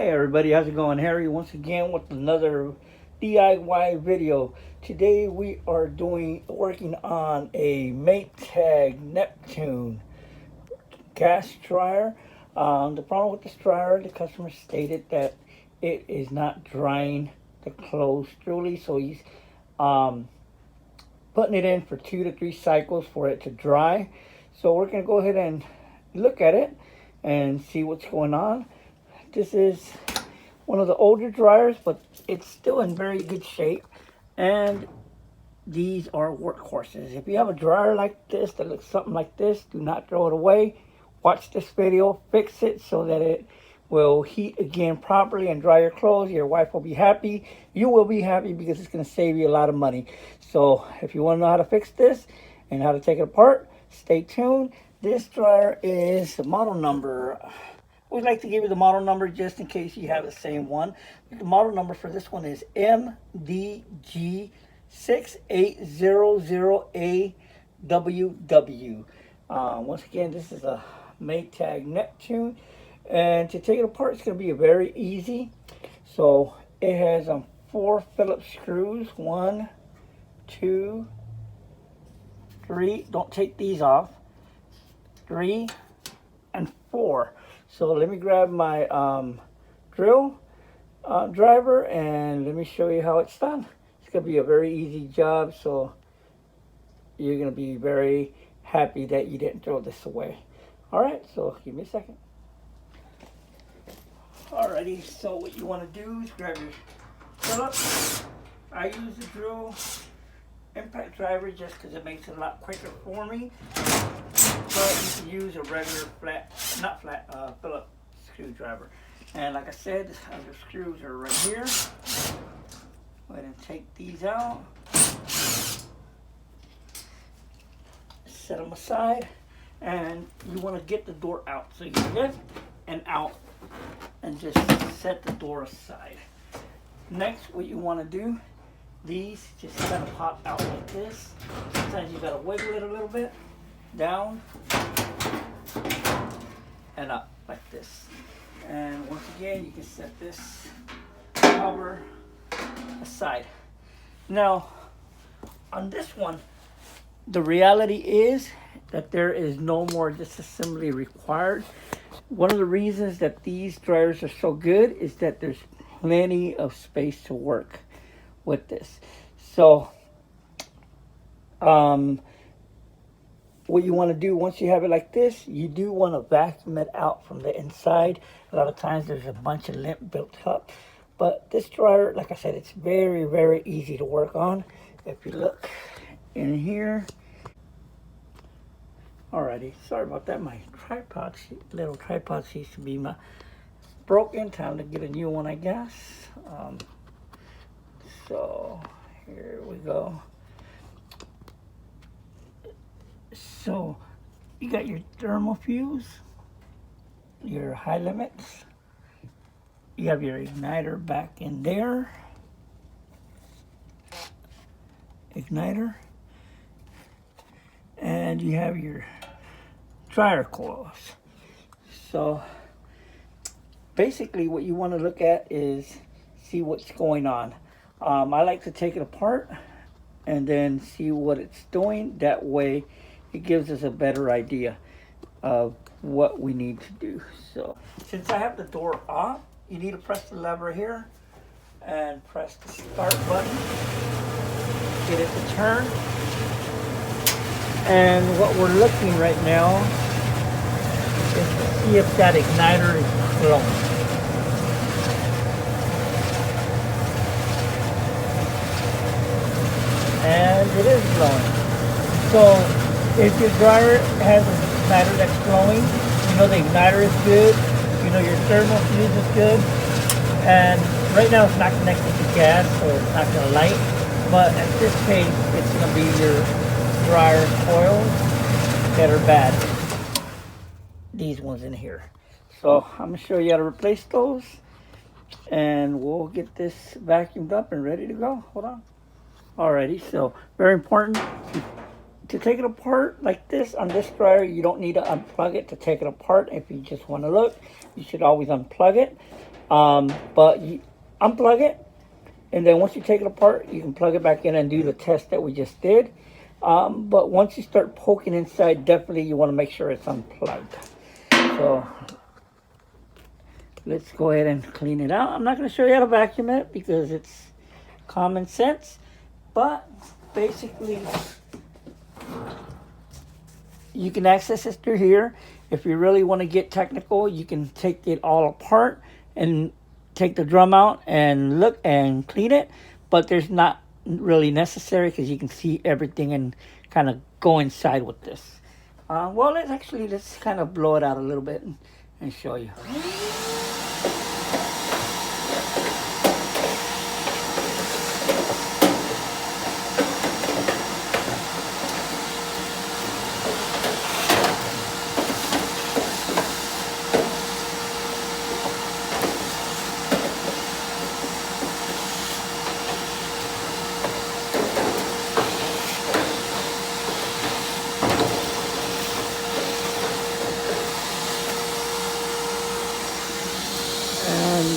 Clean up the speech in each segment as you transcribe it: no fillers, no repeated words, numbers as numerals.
Hey everybody, how's it going? Harry once again with another DIY video. Today we are working on a Maytag Neptune gas dryer. The problem with this dryer, the customer stated that it is not drying the clothes truly, so he's putting it in for 2 to 3 cycles for it to dry. So we're going to go ahead and look at it and see what's going on. This is one of the older dryers, but it's still in very good shape. And these are workhorses. If you have a dryer like this that looks something like this, do not throw it away. Watch this video, fix it so that it will heat again properly and dry your clothes. Your wife will be happy. You will be happy because it's going to save you a lot of money. So if you want to know how to fix this and how to take it apart, stay tuned. This dryer is the model number. We'd like to give you the model number just in case you have the same one. The model number for this one is MDG6800AWW. Once again, this is a Maytag Neptune. And to take it apart, it's going to be very easy. So it has 4 Phillips screws. 1, 2, 3. Don't take these off. 3 and 4. So let me grab my drill driver and let me show you how it's done. It's going to be a very easy job, so you're going to be very happy that you didn't throw this away. Alright, so give me a second. Alrighty, so what you want to do is grab your Phillips. I use the drill impact driver just because it makes it a lot quicker for me. But you can use a regular Phillips screwdriver. And like I said, the other screws are right here. Go ahead and take these out. Set them aside. And you want to get the door out. So you lift and out and just set the door aside. Next, what you want to do, these just kind of pop out like this. Sometimes you got to wiggle it a little bit. Down and up like this. And once again, you can set this cover aside. Now, on this one, the reality is that there is no more disassembly required. One of the reasons that these dryers are so good is that there's plenty of space to work with this. So, what you want to do once you have it like this, you do want to vacuum it out from the inside. A lot of times there's a bunch of lint built up. But this dryer, like I said, it's very, very easy to work on. If you look in here. Alrighty, sorry about that. My little tripod seems to be broken. Time to get a new one, I guess. So here we go. So you got your thermal fuse, your high limits, you have your igniter back in there, igniter, and you have your dryer coils. So basically what you want to look at is see what's going on. I like to take it apart and then see what it's doing. That way it gives us a better idea of what we need to do. So since I have the door off, you need to press the lever here and press the start button. Get it to turn. And what we're looking right now is to see if that igniter is glowing. And it is glowing. So if your dryer has an igniter that's glowing, you know the igniter is good, you know your thermal fuse is good, and right now it's not connected to gas, so it's not going to light, but at this case, it's going to be your dryer coils that are bad. These ones in here. So I'm going to show you how to replace those, and we'll get this vacuumed up and ready to go. Hold on. Alrighty, so very important. to take it apart like this on this dryer, you don't need to unplug it to take it apart. If you just want to look, you should always unplug it. But you unplug it, and then once you take it apart, you can plug it back in and do the test that we just did. But once you start poking inside, definitely you want to make sure it's unplugged. So let's go ahead and clean it out. I'm not going to show you how to vacuum it because it's common sense, but basically you can access it through here. If you really want to get technical, you can take it all apart and take the drum out and look and clean it, but there's not really necessary because you can see everything and kind of go inside with this. Well, let's kind of blow it out a little bit and show you.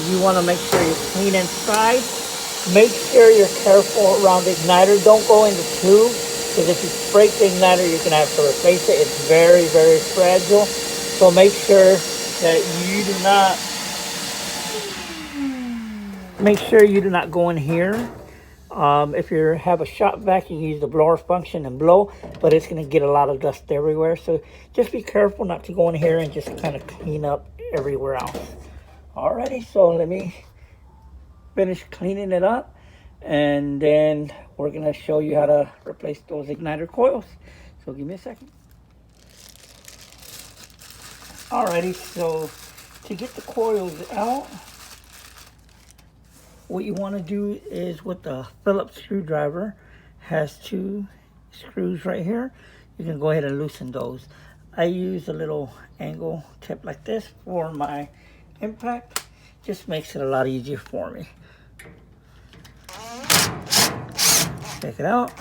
You want to make sure you're clean inside. Make sure you're careful around the igniter. Don't go in the tube, because if you break the igniter, you're going to have to replace it. It's very, very fragile. So make sure that you do not go in here. If you have a shop vac, you can use the blower function and blow, but it's going to get a lot of dust everywhere. So just be careful not to go in here and just kind of clean up everywhere else. Alrighty, so let me finish cleaning it up, and then we're going to show you how to replace those igniter coils. So give me a second. Alrighty, so to get the coils out, what you want to do is with the Phillips screwdriver, has 2 screws right here. You can go ahead and loosen those. I use a little angle tip like this for my impact. Just makes it a lot easier for me. Check it out.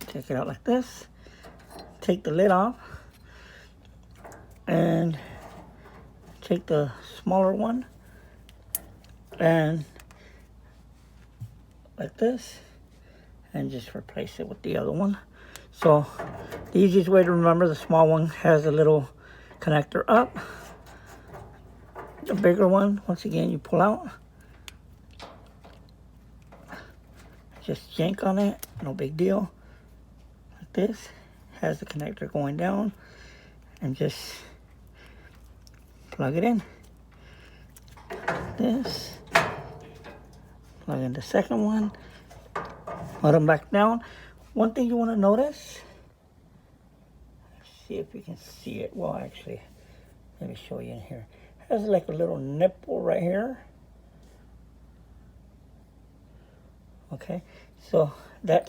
Take it out like this. Take the lid off and take the smaller one and like this, and just replace it with the other one. So the easiest way to remember, the small one has a little connector up. The bigger one, once again, you pull out. Just yank on it, no big deal. Like this, has the connector going down, and just plug it in. This, plug in the second one, put them back down. One thing you want to notice, let's see if you can see it. Well, actually, let me show you in here. It has like a little nipple right here. Okay, so that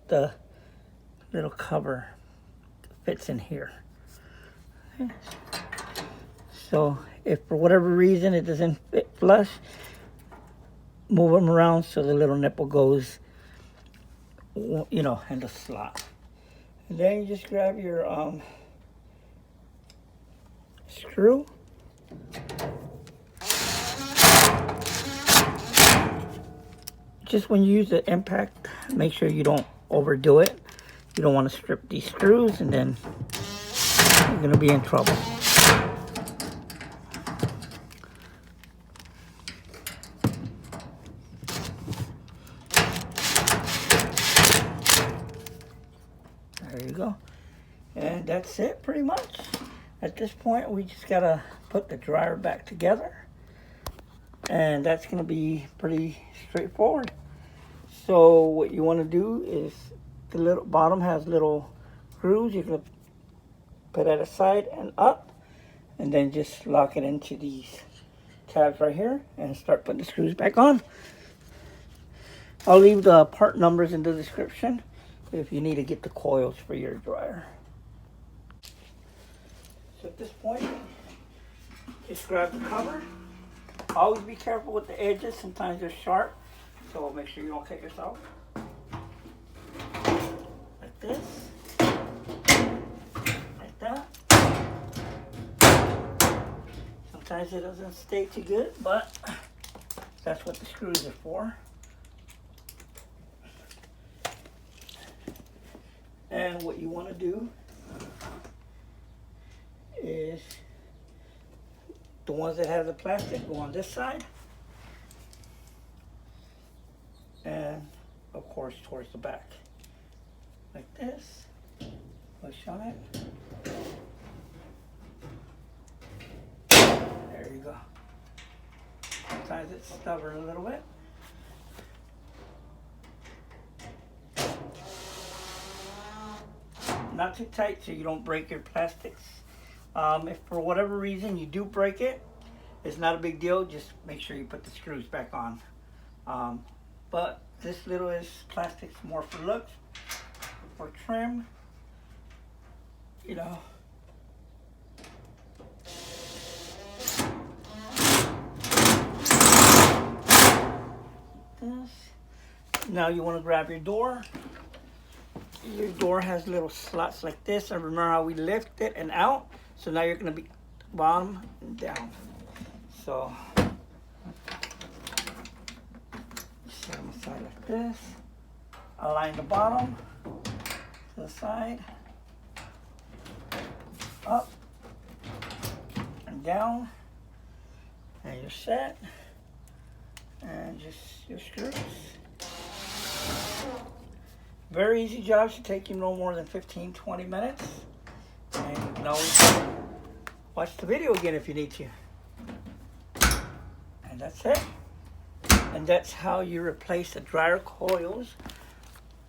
the little cover fits in here. Okay. So if for whatever reason it doesn't fit flush, move them around so the little nipple goes, you know, in the slot. And then you just grab your screw. Just when you use the impact, make sure you don't overdo it. You don't want to strip these screws, and then you're going to be in trouble. There you go. And that's it pretty much. At this point, we just got to put the dryer back together. And that's going to be pretty straightforward. So what you want to do is, the little bottom has little grooves. You're going to put it aside and up, and then just lock it into these tabs right here and start putting the screws back on. I'll leave the part numbers in the description if you need to get the coils for your dryer. So at this point, just grab the cover Always be careful with the edges. Sometimes they're sharp, so make sure you don't cut yourself. Like this. Like that. Sometimes it doesn't stay too good, but that's what the screws are for. And what you want to do is the ones that have the plastic go on this side, and of course towards the back, like this. Push on it. There you go. Sometimes it's stubborn a little bit. Not too tight so you don't break your plastics. If for whatever reason you do break it, it's not a big deal. Just make sure you put the screws back on. But this little is plastics more for looks, for trim, you know. This. Now you want to grab your door. Your door has little slots like this, and remember how we lift it and out? So now you're going to be bottom and down. So set them aside like this. Align the bottom to the side, up and down, and you're set. And just your screws. Very easy job, should take you no more than 15-20 minutes. And you can always watch the video again if you need to. And that's it. And that's how you replace the dryer coils.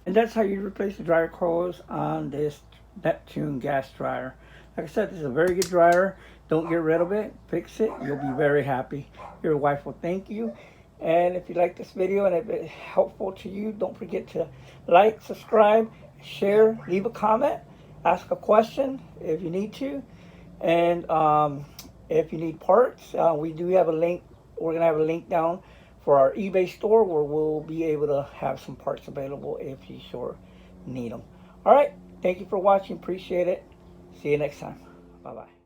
And that's how you replace the dryer coils on this Neptune gas dryer. Like I said, this is a very good dryer. Don't get rid of it. Fix it. You'll be very happy. Your wife will thank you. And if you like this video and if it's helpful to you, don't forget to like, subscribe, share, leave a comment, ask a question if you need to. And if you need parts, we do have a link. We're going to have a link down for our eBay store where we'll be able to have some parts available if you sure need them. All right. Thank you for watching. Appreciate it. See you next time. Bye-bye.